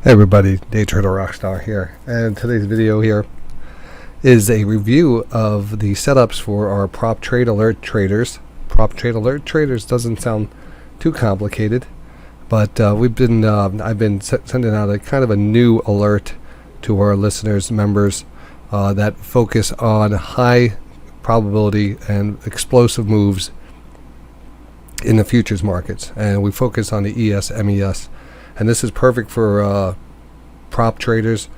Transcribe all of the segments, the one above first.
Hey everybody, Day Trader Rockstar here, and today's video here is a review of the setups for our prop trade alert traders. Prop trade alert traders doesn't sound too complicated, but I've been sending out a kind of a new alert to our listeners, members that focus on high probability and explosive moves in the futures markets, and we focus on the ES, MES. And this is perfect for prop traders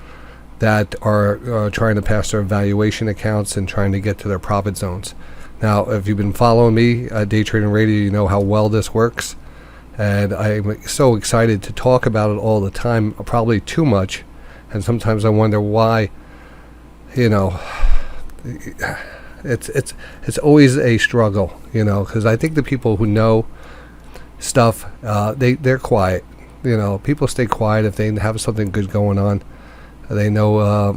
that are trying to pass their valuation accounts and trying to get to their profit zones. Now, if you've been following me at Day Trading Radio, you know how well this works. And I'm so excited to talk about it all the time, probably too much. And sometimes I wonder why, it's always a struggle, because I think the people who know stuff, they're quiet. People stay quiet if they have something good going on. They know, a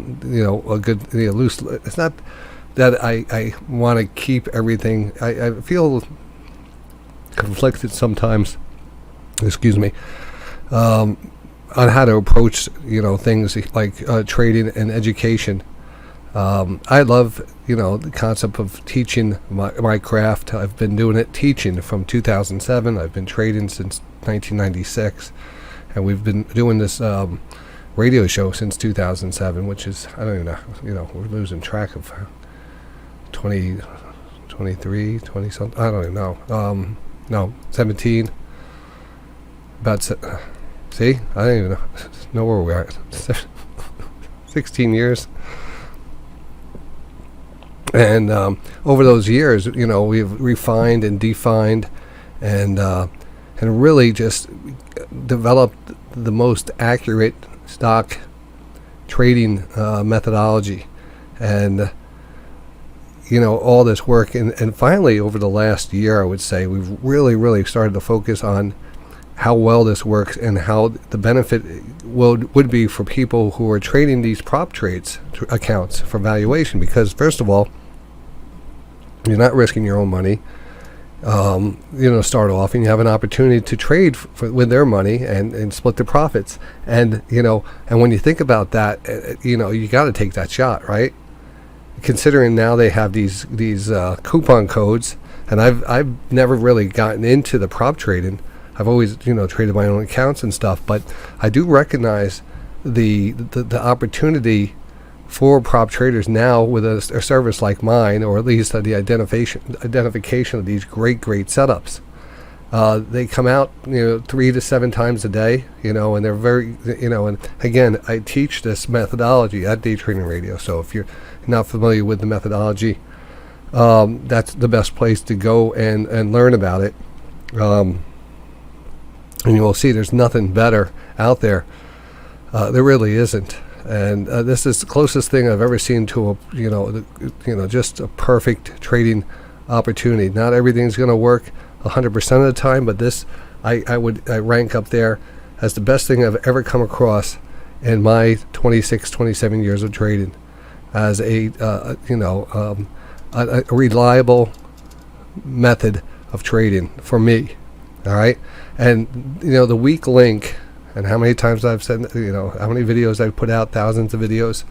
good, loose. It's not that I want to keep everything. I feel conflicted sometimes. Excuse me. On how to approach, things like trading and education. I love, the concept of teaching my craft. I've been doing it teaching from 2007. I've been trading since 1996, and we've been doing this radio show since 2007, which is, I don't even know, we're losing track of 20, 23, 20 something, I don't even know, no, 17, see, I don't even know where we are, 16 years, and over those years, we've refined and defined and really just developed the most accurate stock trading methodology, and all this work, and finally over the last year, I would say we've really started to focus on how well this works and how the benefit would be for people who are trading these prop trades accounts for valuation, because first of all, you're not risking your own money. Start off, and you have an opportunity to trade with their money and split the profits. And and when you think about that, you got to take that shot, right? Considering now they have these coupon codes, and I've never really gotten into the prop trading. I've always traded my own accounts and stuff, but I do recognize the opportunity for prop traders now with a service like mine, or at least the identification of these great setups. They come out 3 to 7 times a day, and they're very, and again, I teach this methodology at Day Trading Radio. So if you're not familiar with the methodology, that's the best place to go and learn about it. And you will see there's nothing better out there. There really isn't. And this is the closest thing I've ever seen to a, just a perfect trading opportunity. Not everything's going to work 100% of the time, but this I rank up there as the best thing I've ever come across in my 27 years of trading, as a reliable method of trading for me. All right, and the weak link. And how many times I've said, how many videos I've put out, thousands of videos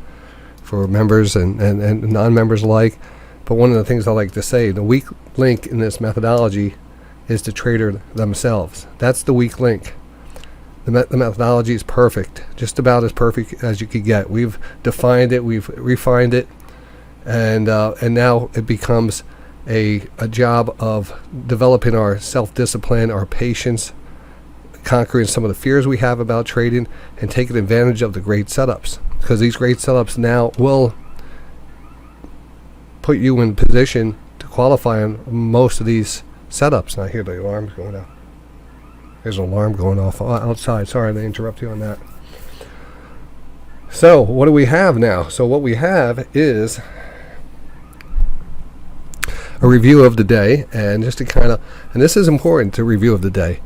for members and non-members alike. But one of the things I like to say, the weak link in this methodology is the trader themselves. That's the weak link. The methodology is perfect, just about as perfect as you could get. We've defined it, we've refined it, and now it becomes a job of developing our self-discipline, our patience, conquering some of the fears we have about trading, and taking advantage of the great setups, because these great setups now will put you in position to qualify on most of these setups. Now, I hear the alarms going off. There's an alarm going off outside. Sorry to interrupt you on that. So what do we have now? So what we have is a review of the day, and just to and this is important, to review of the day.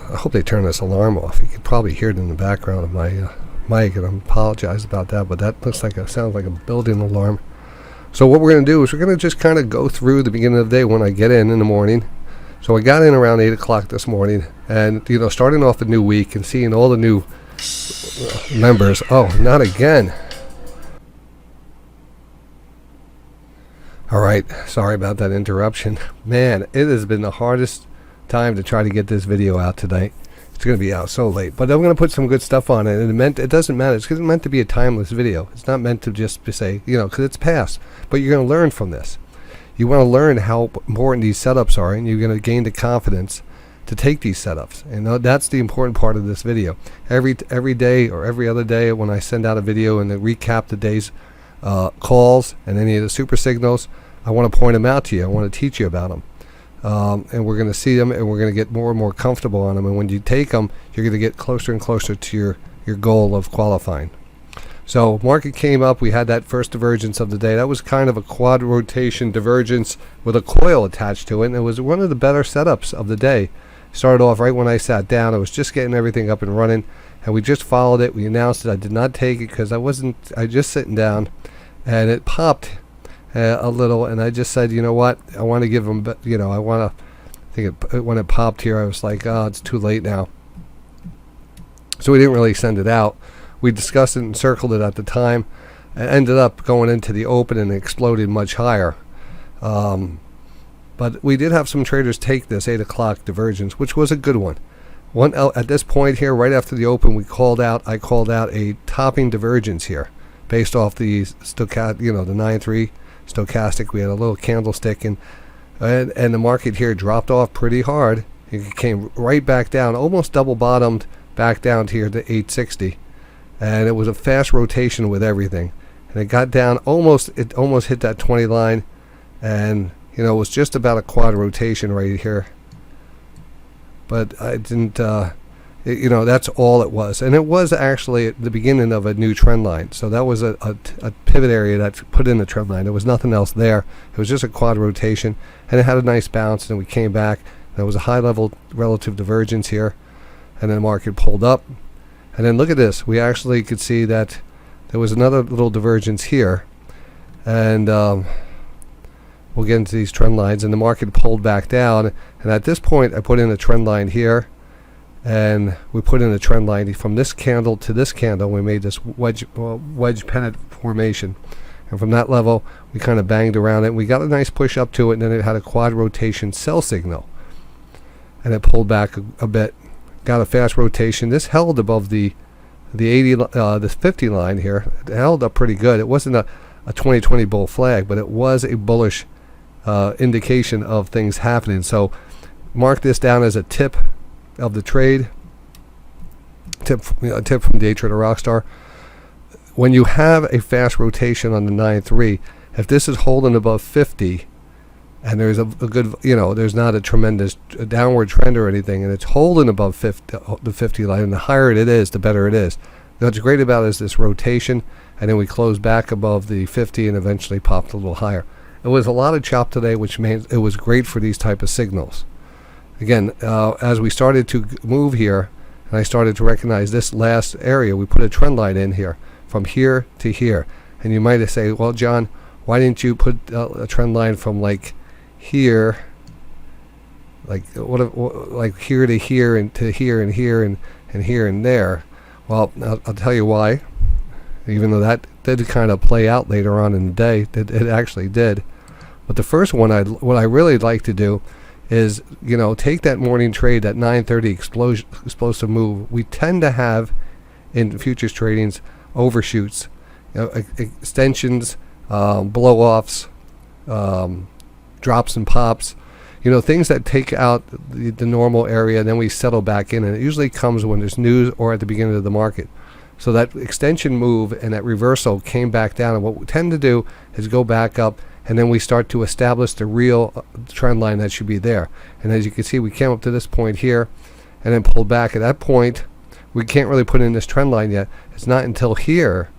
I hope they turn this alarm off. You could probably hear it in the background of my mic, and I apologize about that, but that sounds like a building alarm. So what we're going to do is we're going to just kind of go through the beginning of the day when I get in the morning. So I got in around 8 o'clock this morning, and starting off the new week and seeing all the new members. Oh, not again. All right, sorry about that interruption. Man, it has been the hardest time to try to get this video out today. It's going to be out so late, but I'm going to put some good stuff on it. And it doesn't matter. It's meant to be a timeless video. It's not meant to just say, because it's past. But you're going to learn from this. You want to learn how important these setups are, and you're going to gain the confidence to take these setups. And that's the important part of this video. Every day or every other day when I send out a video and recap the day's calls and any of the super signals, I want to point them out to you. I want to teach you about them. And we're going to see them, and we're going to get more and more comfortable on them. And when you take them, you're going to get closer and closer to your goal of qualifying. So market came up. We had that first divergence of the day. That was kind of a quad rotation divergence with a coil attached to it. And it was one of the better setups of the day. Started off right when I sat down. I was just getting everything up and running. And we just followed it. We announced it. I did not take it because I just sitting down. And it popped a little, and I just said, you know what, I want to give them, when it popped here, I was like, oh, it's too late now. So we didn't really send it out. We discussed it and circled it at the time. It ended up going into the open and exploded much higher. But we did have some traders take this 8 o'clock divergence, which was a good one. At this point here, right after the open, I called out a topping divergence here, based off the stochastic, the 9-3 stochastic. We had a little candlestick, and the market here dropped off pretty hard. It came right back down, almost double bottomed back down to here to 860, and it was a fast rotation with everything. And it got down it almost hit that 20 line, and it was just about a quad rotation right here. But I didn't. That's all it was. And it was actually at the beginning of a new trend line. So that was a pivot area that put in a trend line. There was nothing else there. It was just a quad rotation. And it had a nice bounce, and we came back. There was a high level relative divergence here. And then the market pulled up. And then look at this. We actually could see that there was another little divergence here. And we'll get into these trend lines. And the market pulled back down. And at this point, I put in a trend line here. And we put in a trend line from this candle to this candle. We made this wedge pennant formation, and from that level we kind of banged around it. We got a nice push up to it, and then it had a quad rotation sell signal, and it pulled back a bit, got a fast rotation. This held above the 50 line here. It held up pretty good. It wasn't a 2020 bull flag, but it was a bullish indication of things happening. So mark this down as a tip of the trade. A tip from Day Trader Rockstar. When you have a fast rotation on the 9-3, if this is holding above 50, and there's a good, there's not a tremendous downward trend or anything, and it's holding above the 50 line, and the higher it is, the better it is. What's great about it is this rotation, and then we close back above the 50 and eventually popped a little higher. It was a lot of chop today, which means it was great for these type of signals. Again, as we started to move here, and I started to recognize this last area, we put a trend line in here, from here to here. And you might say, well, John, why didn't you put a trend line from like here, like here to here, and to here and here and here and there? Well, I'll tell you why. Even though that did kind of play out later on in the day, it actually did. But the first one, what I really like to do is, take that morning trade, that 9:30 explosive move. We tend to have in futures tradings overshoots, extensions, blow-offs, drops and pops, things that take out the normal area, and then we settle back in. And it usually comes when there's news or at the beginning of the market. So that extension move and that reversal came back down, and what we tend to do is go back up, and then we start to establish the real trend line that should be there. And as you can see, we came up to this point here and then pulled back. At that point, we can't really put in this trend line yet. It's not until here,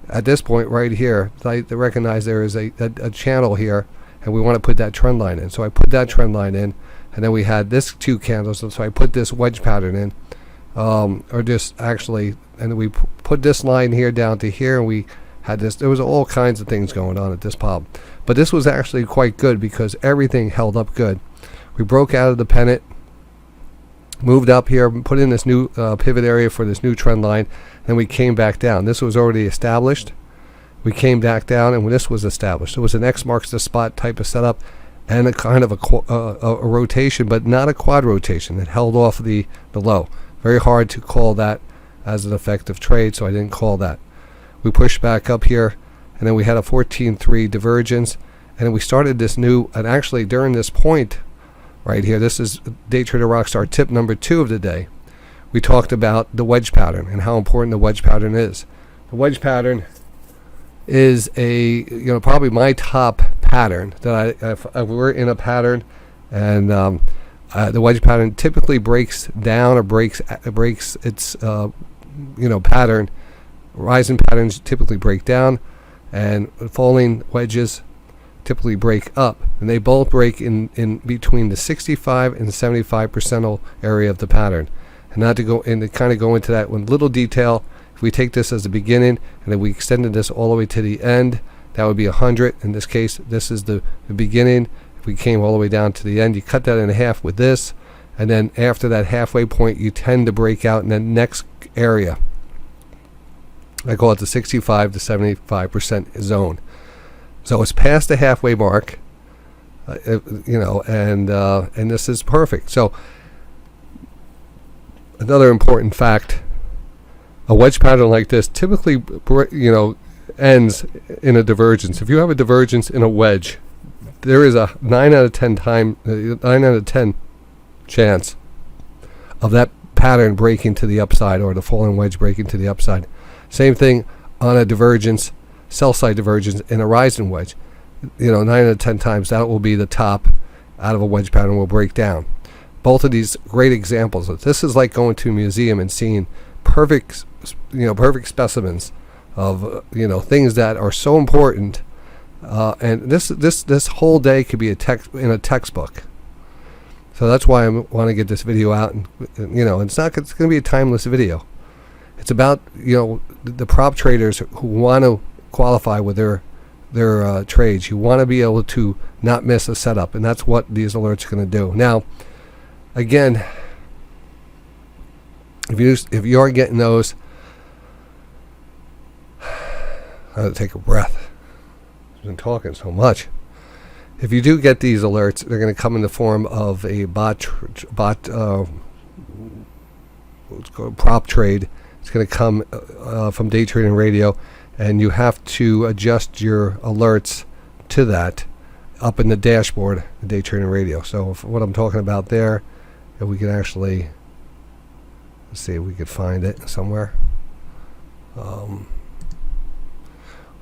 at this point right here, that I recognize there is a channel here, and we want to put that trend line in. So I put that trend line in, and then we had this 2 candles, so I put this wedge pattern in, and we put this line here down to here, and we had this. There was all kinds of things going on at this pop, but this was actually quite good because everything held up good. We broke out of the pennant, moved up here, put in this new pivot area for this new trend line, and we came back down. This was already established. We came back down, and when this was established, it was an X marks the spot type of setup, and a kind of a rotation, but not a quad rotation. It held off the low. Very hard to call that as an effective trade, so I didn't call that. We pushed back up here, and then we had a 14.3 divergence, and then we started this new, and actually during this point right here, this is Day Trader Rockstar tip number 2 of the day. We talked about the wedge pattern and how important the wedge pattern is. The wedge pattern is probably my top pattern that if we're in a pattern, and the wedge pattern typically breaks down or breaks its pattern. Rising patterns typically break down, and falling wedges typically break up, and they both break in between the 65 and 75 percentile area of the pattern. And not to go in to kind of go into that with little detail, if we take this as the beginning and then we extended this all the way to the end, that would be 100. In this case, this is the beginning. If we came all the way down to the end, you cut that in half with this, and then after that halfway point, you tend to break out in the next area. I call it the 65 to 75% zone. So it's past the halfway mark, and this is perfect. So another important fact: a wedge pattern like this typically, ends in a divergence. If you have a divergence in a wedge, there is a 9 out of 10 chance of that pattern breaking to the upside, or the falling wedge breaking to the upside. Same thing on a divergence, sell side divergence in a rising wedge. 9 out of 10 times that will be the top out of a wedge pattern will break down. Both of these great examples. This is like going to a museum and seeing perfect specimens of things that are so important. And this whole day could be in a textbook. So that's why I want to get this video out, and it's going to be a timeless video. It's about the prop traders who want to qualify with their trades. You want to be able to not miss a setup, and that's what these alerts are going to do. Now, again, if you are getting those, I have to take a breath. I've been talking so much. If you do get these alerts, they're going to come in the form of a prop trade. It's going to come from Day Trading Radio, and you have to adjust your alerts to that up in the dashboard of Day Trading Radio. So what I'm talking about there, if we can actually, let's see if we could find it somewhere. I'm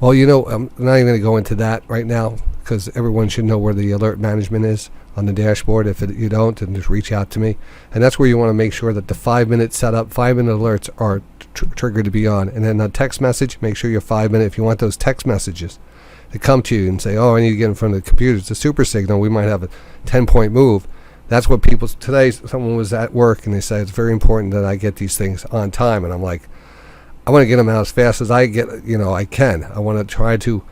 not even going to go into that right now, because everyone should know where the alert management is on the dashboard. If you don't, then just reach out to me. And that's where you want to make sure that the 5-minute setup, 5-minute alerts are triggered to be on. And then a text message, make sure you're 5-minute. If you want those text messages to come to you and say, I need to get in front of the computer, it's a super signal, we might have a 10-point move. That's what people, today someone was at work and they said, it's very important that I get these things on time. And I'm like, I want to get them out as fast as I can. I want to try to,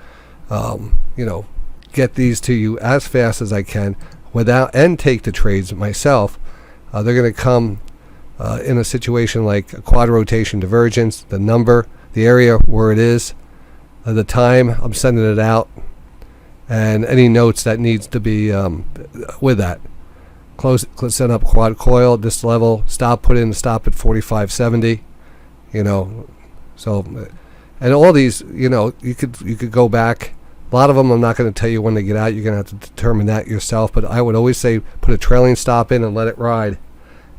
get these to you as fast as I can and take the trades myself. They're going to come in a situation like a quad rotation divergence, the number, the area where it is, the time I'm sending it out, and any notes that needs to be with that. Set up quad coil, this level, put in the stop at 45.70, so, and all these, you could go back. A lot of them I'm not going to tell you when they get out. You're going to have to determine that yourself. But I would always say put a trailing stop in and let it ride.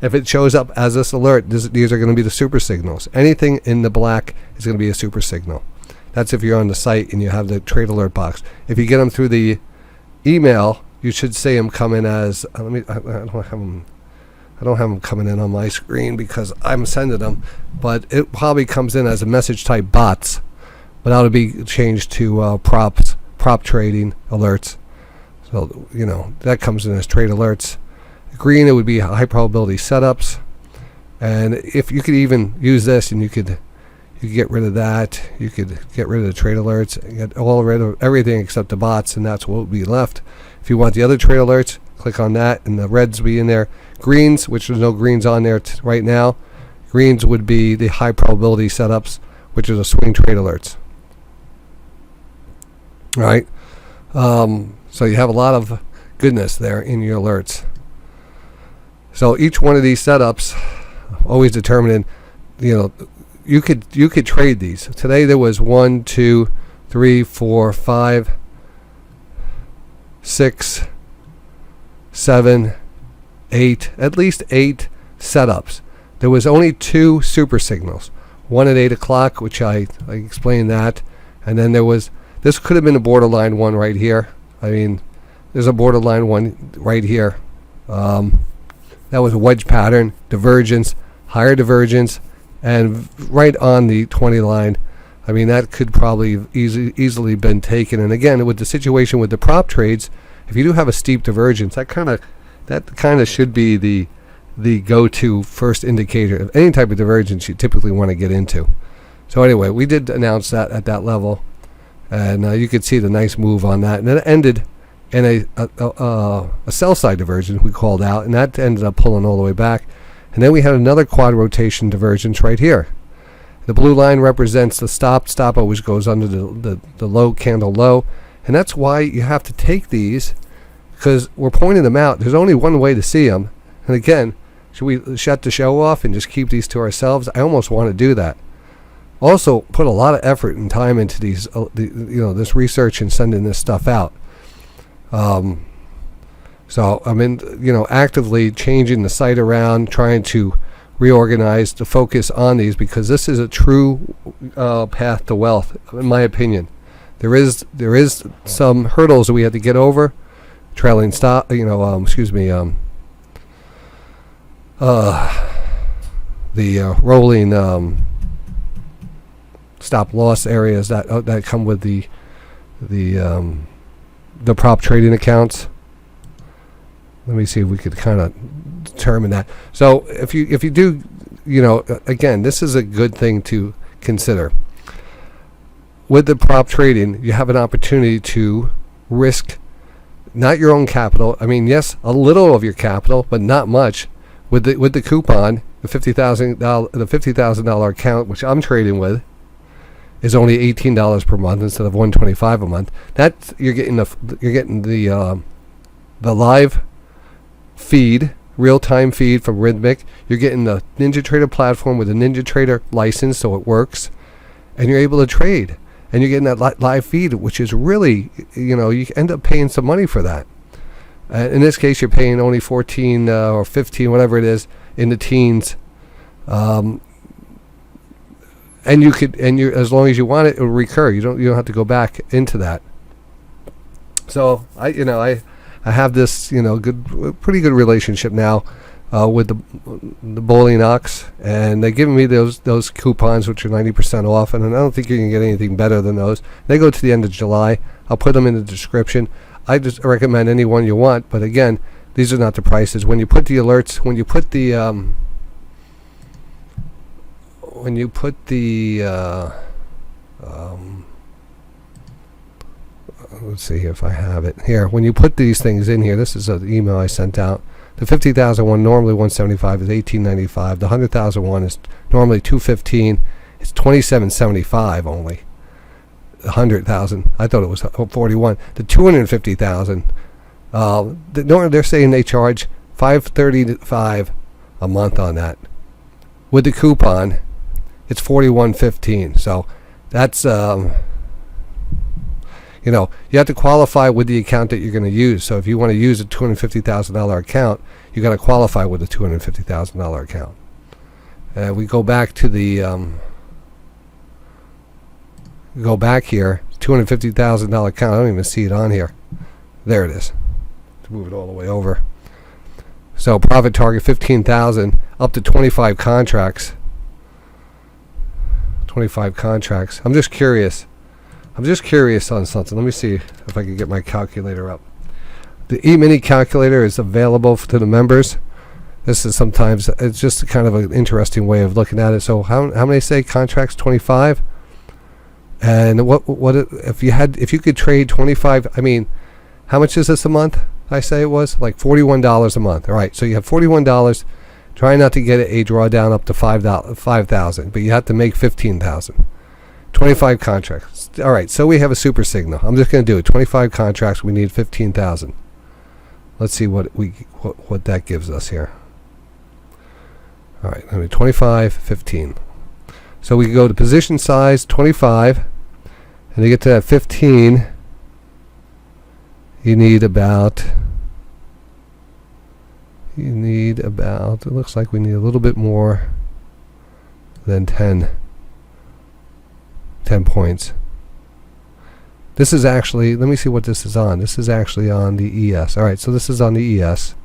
If it shows up as this alert, these are going to be the super signals. Anything in the black is going to be a super signal. That's if you're on the site and you have the trade alert box. If you get them through the email, you should see them come in as. I don't have them coming in on my screen because I'm sending them, but it probably comes in as a message type bots, but that'll be changed to prop trading alerts. So that comes in as trade alerts. Green, it would be high probability setups, and if you could even use this, and you could get rid of that. You could get rid of the trade alerts and get rid of everything except the bots, and that's what would be left. If you want the other trade alerts, Click on that, and the reds will be in there. Greens, which there's no greens on there right now. Greens would be the high probability setups, which is a swing trade alerts. All right. So you have a lot of goodness there in your alerts. So each one of these setups, always determining, you could trade these. Today there was 1, 2, 3, 4, 5, 6, 7, 8, at least 8 setups. There was only 2 super signals. One at 8 o'clock, which I explained that, and then this could have been a borderline one right here. I mean, there's a borderline one right here. That was a wedge pattern, divergence, higher divergence, and right on the 20 line. I mean, that could probably easily been taken. And again, with the situation with the prop trades, if you do have a steep divergence, that kind of should be the go-to first indicator of any type of divergence you typically want to get into. So anyway, we did announce that at that level, and you could see the nice move on that. And then it ended in a sell side divergence we called out, and that ended up pulling all the way back. And then we had another quad rotation divergence right here. The blue line represents the stop. Stop always goes under the low candle low, and that's why you have to take these, because we're pointing them out. There's only one way to see them. And again, should we shut the show off and just keep these to ourselves? I almost want to do that. Also, put a lot of effort and time into these, this research and sending this stuff out. So I'm actively changing the site around, trying to reorganize to focus on these, because this is a true path to wealth, in my opinion. There is some hurdles that we have to get over. Trailing stop, the rolling stop loss areas that come with the prop trading accounts. Let me see if we could kind of determine that. So if you do, again, this is a good thing to consider. With the prop trading, you have an opportunity to risk not your own capital. I mean, yes, a little of your capital, but not much. With the coupon, the $50,000 account, which I'm trading with, is only $18 per month instead of $125 a month. That's you're getting the live feed, real-time feed from Rhythmic. You're getting the NinjaTrader platform with a NinjaTrader license, so it works, and you're able to trade. And you're getting that live feed, which is really, you end up paying some money for that. In this case, you're paying only 14 or 15, whatever it is, in the teens. And you as long as you want it, it'll recur. You don't have to go back into that. So I have this pretty good relationship now with the Bowling Ox, and they're giving me those coupons, which are 90% off, and I don't think you can get anything better than those. They go to the end of July. I'll put them in the description. I just recommend any one you want, but again, these are not the prices. When you put the alerts, when you put the let's see if I have it here. When you put these things in here, this is an email I sent out. The 50,000 one, normally 175, is $18.95. The 100,000 one is normally $215. It's $27.75 only. The 100,000, I thought it was 41. The 250,000, they're saying they charge $535 a month on that. With the coupon, it's $41.15. So that's you have to qualify with the account that you're going to use. So if you want to use a $250,000 account, you got to qualify with a $250,000 account. We go back to the go back here, $250,000 account. I don't even see it on here. There it is. Let's move it all the way over. So profit target 15,000, up to 25 contracts. 25 contracts. I'm just curious on something. Let me see if I can get my calculator up. The E-mini calculator is available to the members. This is sometimes, it's just kind of an interesting way of looking at it. So how many say contracts? 25? And what if you could trade 25? I mean, how much is this a month? I say it was like $41 a month. All right, so you have $41. Try not to get a drawdown up to $5,000, but you have to make $15,000. 25 contracts. All right, so we have a super signal. I'm just going to do it. 25 contracts. We need 15,000. Let's see what that gives us here. All right, 25, 15. So we can go to position size 25, and to get to that 15, you need about. It looks like we need a little bit more than 10 points. This is actually, let me see what this is on. This is actually on the ES. All right, so this is on the ES.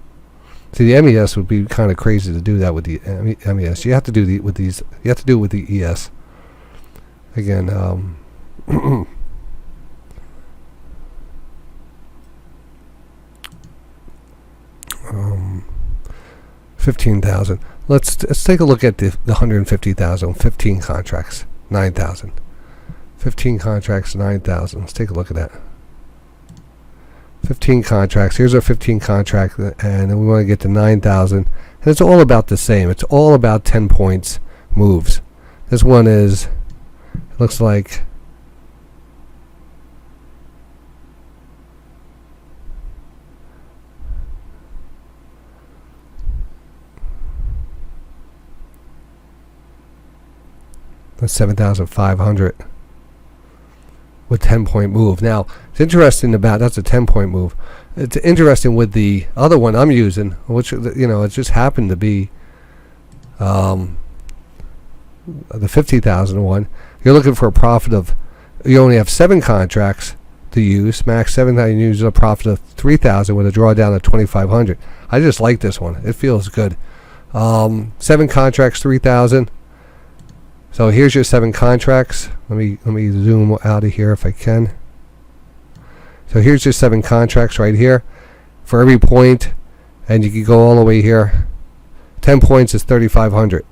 See, the MES would be kind of crazy to do that with the MES. You have to do it with the ES. Again, 15,000. Let's take a look at the 150,000. 15 contracts, 9,000. 15 contracts, 9,000. Let's take a look at that. 15 contracts. Here's our 15 contract, and then we want to get to 9,000. And it's all about the same. It's all about 10 points moves. This one is, it looks like, that's 7,500 with 10-point move. Now, it's interesting about, that's a 10-point move. It's interesting with the other one I'm using, which, it just happened to be the 50,000 one. You're looking for a profit of, you only have 7 contracts to use, max 7,000, you use a profit of 3,000 with a drawdown of 2,500. I just like this one. It feels good. 7 contracts, 3,000. So here's your 7 contracts. Let me zoom out of here if I can. So here's your 7 contracts right here for every point, and you can go all the way here. 10 points is 3,500.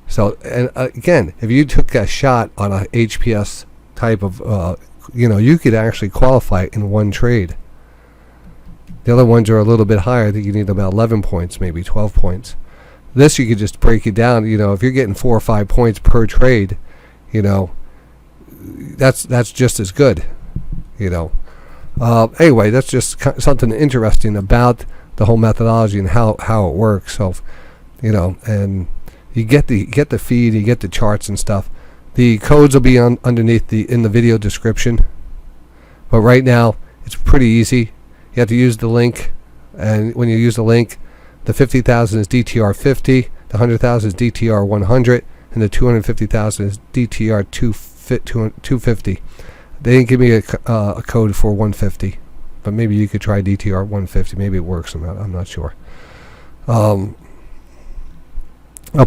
So, and again, if you took a shot on a HPS type of, you could actually qualify in one trade. The other ones are a little bit higher. I think you need about 11 points, maybe 12 points. This you could just break it down. If you're getting 4 or 5 points per trade, that's just as good. Anyway, that's just something interesting about the whole methodology and how it works. So, and you get the feed, you get the charts and stuff. The codes will be underneath in the video description. But right now, it's pretty easy. You have to use the link, and when you use the link, the 50,000 is DTR 50, the 100,000 is DTR 100, and the 250,000 is DTR 250. They didn't give me a code for 150, but maybe you could try DTR 150. Maybe it works. I'm not sure. I'll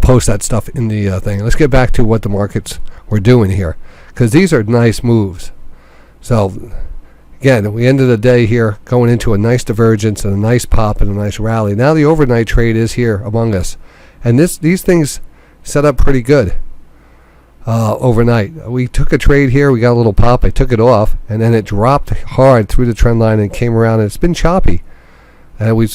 post that stuff in the thing. Let's get back to what the markets were doing here, because these are nice moves. So again, we ended the day here going into a nice divergence and a nice pop and a nice rally. Now the overnight trade is here among us, and these things set up pretty good overnight. We took a trade here. We got a little pop. I took it off, and then it dropped hard through the trend line and came around, and it's been choppy. And we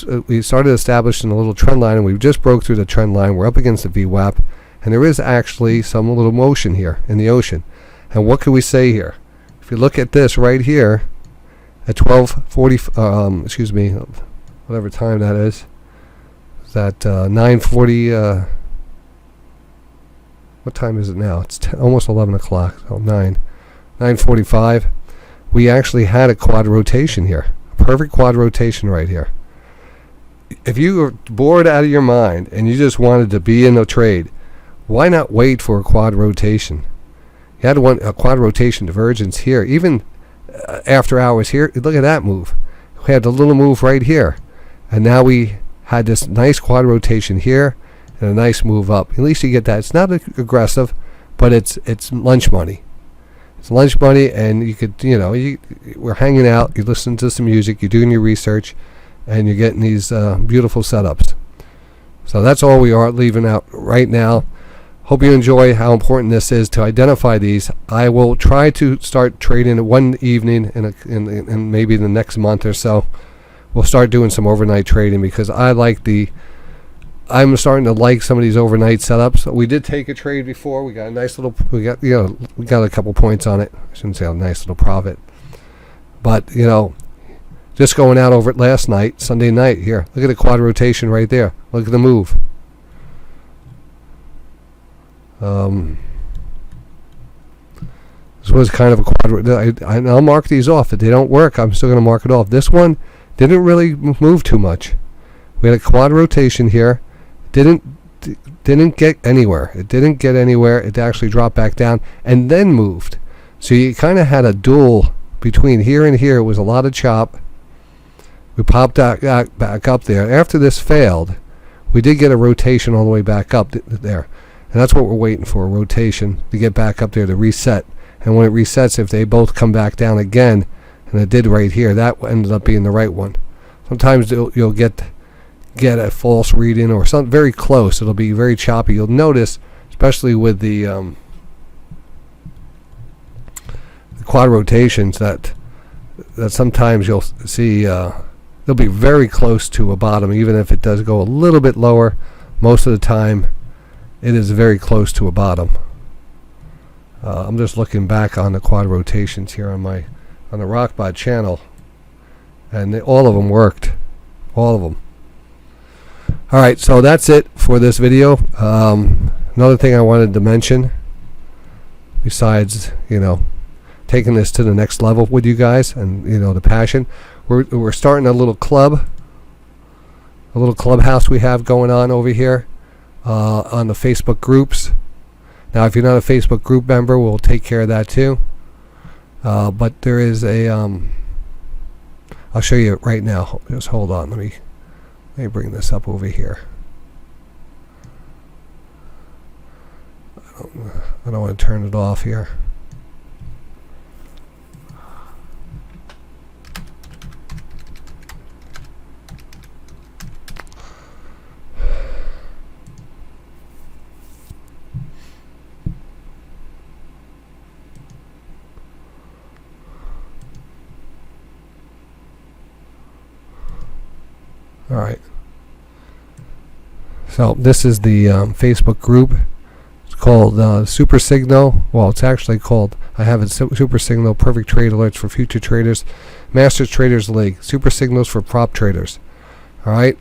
started establishing a little trend line, and we just broke through the trend line. We're up against the VWAP, and there is actually some little motion here in the ocean. And what can we say here? If you look at this right here, at 12:40, whatever time that is that 9:40, what time is it now? It's almost 11 o'clock, so 9:45. We actually had a quad rotation here, a perfect quad rotation right here. If you were bored out of your mind and you just wanted to be in a trade, why not wait for a quad rotation? You had a quad rotation divergence here, even after hours here. Look at that move. We had a little move right here, and now we had this nice quad rotation here and a nice move up. At least you get that. It's not aggressive, but it's lunch money. It's lunch money, and you could, we're hanging out, you listen to some music, you're doing your research, and you're getting these beautiful setups. So that's all we are leaving out right now. Hope you enjoy how important this is to identify these. I will try to start trading one evening in maybe the next month or so we'll start doing some overnight trading, because I'm starting to like some of these overnight setups. We did take a trade before. We got a nice little, we got a couple points on it. I shouldn't say a nice little profit, but just going out over it last night, Sunday night. Here, look at the quad rotation right there. Look at the move. This was kind of a quad. I'll mark these off. If they don't work, I'm still going to mark it off. This one didn't really move too much. We had a quad rotation here. Didn't get anywhere. It didn't get anywhere. It actually dropped back down and then moved. So you kind of had a duel between here and here. It was a lot of chop. We popped back up there. After this failed, we did get a rotation all the way back up there. And that's what we're waiting for, a rotation to get back up there to reset. And when it resets, if they both come back down again, and it did right here, that ended up being the right one. Sometimes you'll get a false reading or something very close. It'll be very choppy. You'll notice, especially with the quad rotations, that sometimes you'll see they'll be very close to a bottom, even if it does go a little bit lower. Most of the time, it is very close to a bottom. I'm just looking back on the quad rotations here on the RockBot channel, and all of them worked. All of them. All right, so that's it for this video. Another thing I wanted to mention, besides taking this to the next level with you guys, and the passion, we're starting a little clubhouse we have going on over here on the Facebook groups. Now, if you're not a Facebook group member, we'll take care of that too. But there is a I'll show you right now. Just hold on. Let me bring this up over here. I don't want to turn it off here. All right. So this is the Facebook group. It's called Super Signal. Well, it's actually called, I have it, Super Signal Perfect Trade Alerts for Future Traders, Masters Traders League, Super Signals for Prop Traders. All right.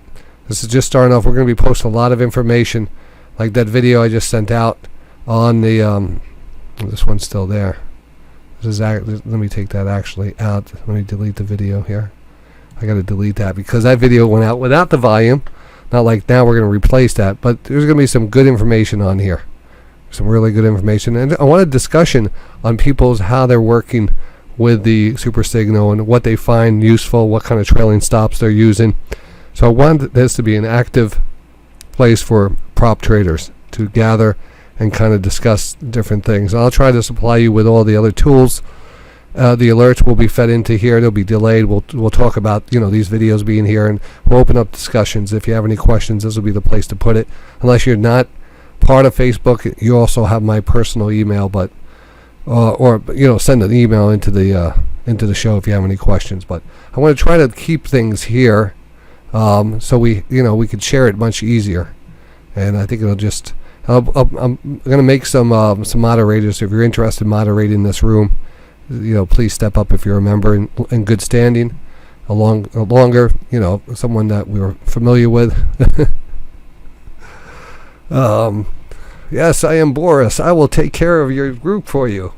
This is just starting off. We're going to be posting a lot of information, like that video I just sent out on the. This one's still there. Let me take that actually out. Let me delete the video here. I got to delete that because that video went out without the volume. Not like now we're going to replace that, but there's going to be some good information on here. Some really good information. And I want a discussion on how they're working with the Super Signal and what they find useful, what kind of trailing stops they're using. So I want this to be an active place for prop traders to gather and kind of discuss different things. I'll try to supply you with all the other tools. The alerts will be fed into here. They'll be delayed. We'll talk about these videos being here, and we'll open up discussions. If you have any questions, this will be the place to put it. Unless you're not part of Facebook, you also have my personal email, but or send an email into the show if you have any questions. But I want to try to keep things here, so we could share it much easier. And I think it'll just. I'm going to make some moderators. If you're interested in moderating this room, please step up if you're a member in good standing, longer, someone that we were familiar with. Yes, I am Boris. I will take care of your group for you.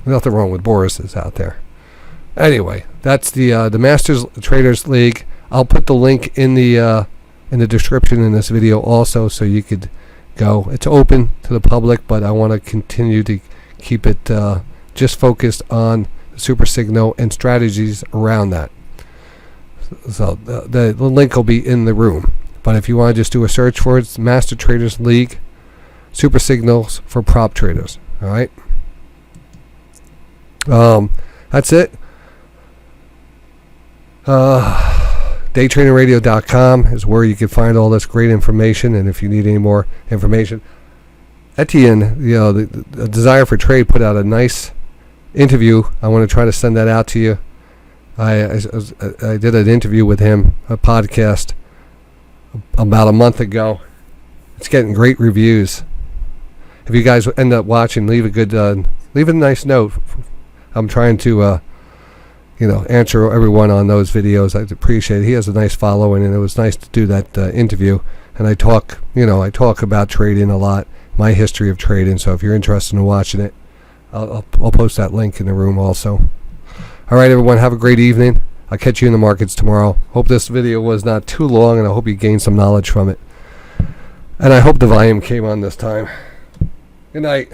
Nothing wrong with Boris's out there. Anyway, that's the Masters Traders League. I'll put the link in the description in this video also, so you could go. It's open to the public, but I want to continue to keep it just focused on the Super Signal and strategies around that. So the link will be in the room. But if you want to just do a search for it, it's Master Traders League, Super Signals for Prop Traders. All right. That's it. DayTradingRadio.com is where you can find all this great information, and if you need any more information, Etienne, the Desire for Trade put out a nice interview. I want to try to send that out to you. I did an interview with him, a podcast, about a month ago. It's getting great reviews. If you guys end up watching, leave a nice note. I'm trying to, answer everyone on those videos. I'd appreciate it. He has a nice following, and it was nice to do that interview. And I talk about trading a lot, my history of trading. So if you're interested in watching it, I'll post that link in the room also. All right, everyone, have a great evening. I'll catch you in the markets tomorrow. Hope this video was not too long, and I hope you gained some knowledge from it. And I hope the volume came on this time. Good night.